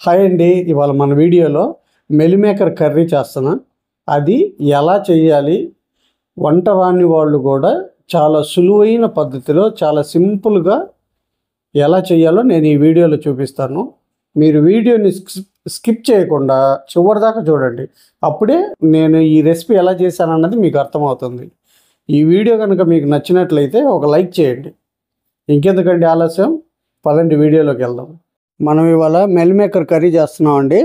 Hi అండి, ఇవాళ మన వీడియోలో మెల్ మేకర్ కర్రీ చేస్తున్నా. అది ఎలా చేయాలి, వంట రాని వాళ్ళు కూడా చాలా సులువైన పద్ధతిలో చాలా సింపుల్గా ఎలా చేయాలో నేను ఈ వీడియోలో చూపిస్తాను. మీరు వీడియోని స్కిప్ చేయకుండా చివరి దాకా చూడండి. అప్పుడే నేను ఈ రెసిపీ ఎలా చేశానన్నది మీకు అర్థమవుతుంది. ఈ వీడియో కనుక మీకు నచ్చినట్లయితే ఒక లైక్ చేయండి. ఇంకెందుకండి ఆలస్యం, పదండి వీడియోలోకి వెళ్దాం. మనం ఇవాళ మెల్ మేకర్ కర్రీ చేస్తున్నామండి.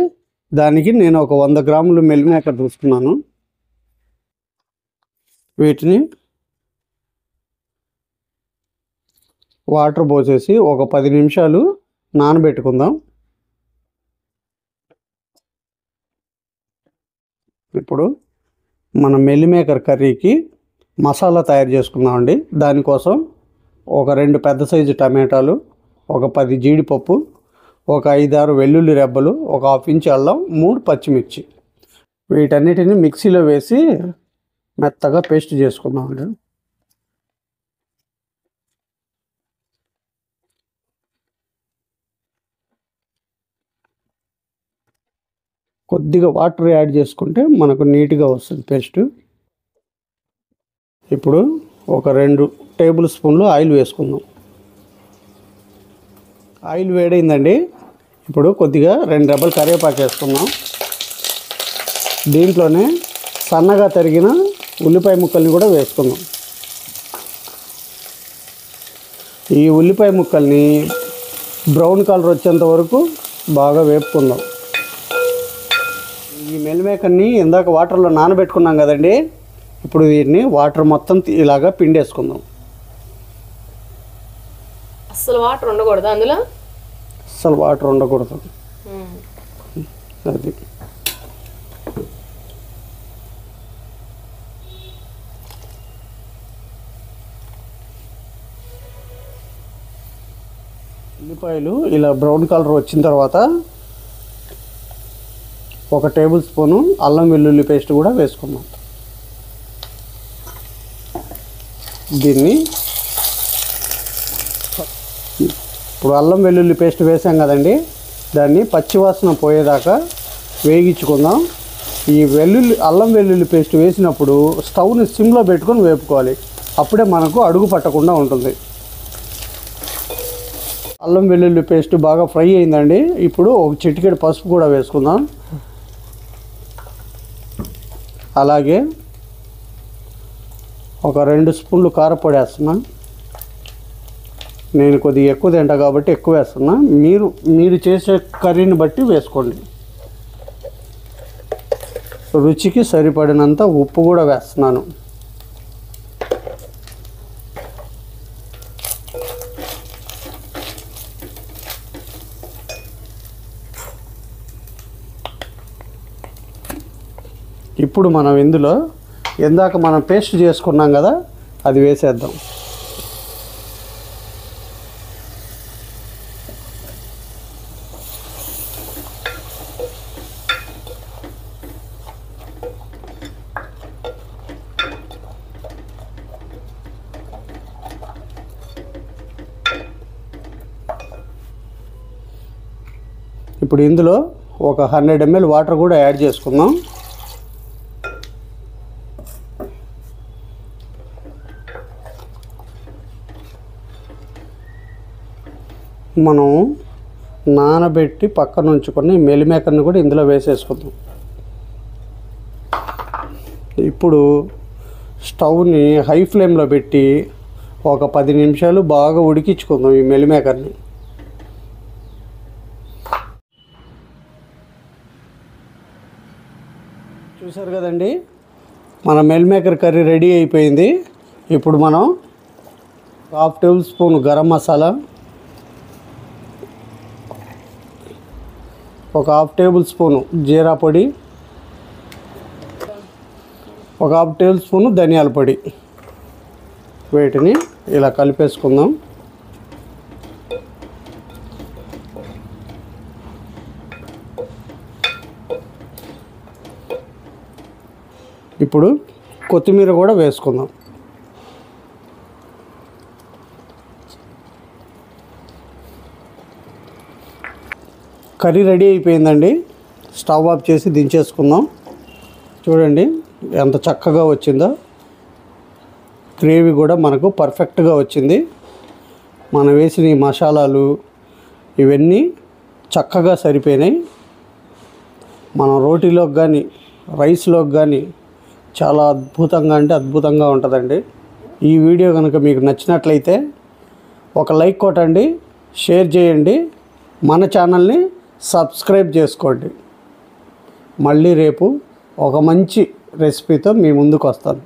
దానికి నేను ఒక 100 గ్రాములు మెల్ మేకర్ తీసుకున్నాను. వీటిని వాటర్ పోసేసి ఒక 10 నిమిషాలు నానబెట్టుకుందాం. ఇప్పుడు మన మెల్ మేకర్ కర్రీకి మసాలా తయారు చేసుకుందామండి. దానికోసం ఒక 2 పెద్ద సైజు టమాటాలు, ఒక 10 జీడిపప్పు, ఒక 5-6 వెల్లుల్లి రెబ్బలు, ఒక 1/2 ఇంచు అల్లం, 3 పచ్చిమిర్చి, వీటన్నిటిని మిక్సీలో వేసి మెత్తగా పేస్ట్ చేసుకుందామండి. కొద్దిగా వాటర్ యాడ్ చేసుకుంటే మనకు నీట్గా వస్తుంది పేస్ట్. ఇప్పుడు ఒక 2 టేబుల్ స్పూన్లు ఆయిల్ వేసుకుందాం. ఆయిల్ వేడైందండి. ఇప్పుడు కొద్దిగా 2 రెబ్బలు కరివేపాకు వేసుకుందాం. దీంట్లోనే సన్నగా తరిగిన ఉల్లిపాయ ముక్కల్ని కూడా వేసుకుందాం. ఈ ఉల్లిపాయ ముక్కల్ని బ్రౌన్ కలర్ వచ్చేంత వరకు బాగా వేపుకుందాం. ఈ మెల్ మేకర్ని ఇందాక వాటర్లో నానబెట్టుకున్నాం కదండి. ఇప్పుడు వీటిని వాటర్ మొత్తం ఇలాగా పిండేసుకుందాం. అసలు వాటర్ ఉండకూడదు అందులో, అసలు వాటర్ ఉండకూడదు. అది ఉల్లిపాయలు ఇలా బ్రౌన్ కలర్ వచ్చిన తర్వాత ఒక టేబుల్ స్పూను అల్లం వెల్లుల్లి పేస్ట్ కూడా వేసుకుందాం. దీన్ని ఇప్పుడు అల్లం వెల్లుల్లి పేస్ట్ వేసాం కదండి, దాన్ని పచ్చివాసన పోయేదాకా వేగించుకుందాం. ఈ అల్లం వెల్లుల్లి పేస్ట్ వేసినప్పుడు స్టవ్ని సిమ్లో పెట్టుకొని వేపుకోవాలి. అప్పుడే మనకు అడుగు పట్టకుండా ఉంటుంది. అల్లం వెల్లుల్లి పేస్ట్ బాగా ఫ్రై అయిందండి. ఇప్పుడు ఒక చిటికెడు పసుపు కూడా వేసుకుందాం. అలాగే ఒక 2 స్పూన్లు కారపొడి వేస్తున్నాను. నేను కొద్దిగా ఎక్కువ తింటా కాబట్టి ఎక్కువ వేస్తున్నా. మీరు చేసే కర్రీని బట్టి వేసుకోండి. రుచికి సరిపడినంత ఉప్పు కూడా వేస్తున్నాను. ఇప్పుడు మనం ఇందులో ఇందాక మనం పేస్ట్ చేసుకున్నాం కదా, అది వేసేద్దాం. ఇప్పుడు ఇందులో ఒక 100 ml వాటర్ కూడా యాడ్ చేసుకుందాం. మనం నానబెట్టి పక్కన ఉంచుకొని మెల్ మేకర్ని కూడా ఇందులో వేసేసుకుందాం. ఇప్పుడు స్టవ్ని హై ఫ్లేమ్లో పెట్టి ఒక 10 నిమిషాలు బాగా ఉడికించుకుందాం ఈ మెల్ మేకర్ని. చూసారు కదండి, మన మెల్ మేకర్ కర్రీ రెడీ అయిపోయింది. ఇప్పుడు మనం 1/2 టేబుల్ స్పూన్ గరం మసాలా, ఒక 1/2 టేబుల్ స్పూను జీరా పొడి, ఒక 1/2 టేబుల్ స్పూను ధనియాల పొడి, వీటిని ఇలా కలిపేసుకుందాం. ఇప్పుడు కొత్తిమీర కూడా వేసుకుందాం. కర్రీ రెడీ అయిపోయిందండి. స్టవ్ ఆఫ్ చేసి దించేసుకుందాం. చూడండి ఎంత చక్కగా వచ్చిందో. గ్రేవీ కూడా మనకు పర్ఫెక్ట్గా వచ్చింది. మనం వేసిన ఈ మసాలాలు ఇవన్నీ చక్కగా సరిపోయినాయి. మనం రోటీలోకి కానీ రైస్లోకి కానీ చాలా అద్భుతంగా అంటే అద్భుతంగా ఉంటుందండి. ఈ వీడియో కనుక మీకు నచ్చినట్లయితే ఒక లైక్ కొట్టండి, షేర్ చేయండి, మన ఛానల్ని సబ్స్క్రైబ్ చేసుకోండి. మళ్ళీ రేపు ఒక మంచి రెసిపీతో మీ ముందుకు వస్తాను.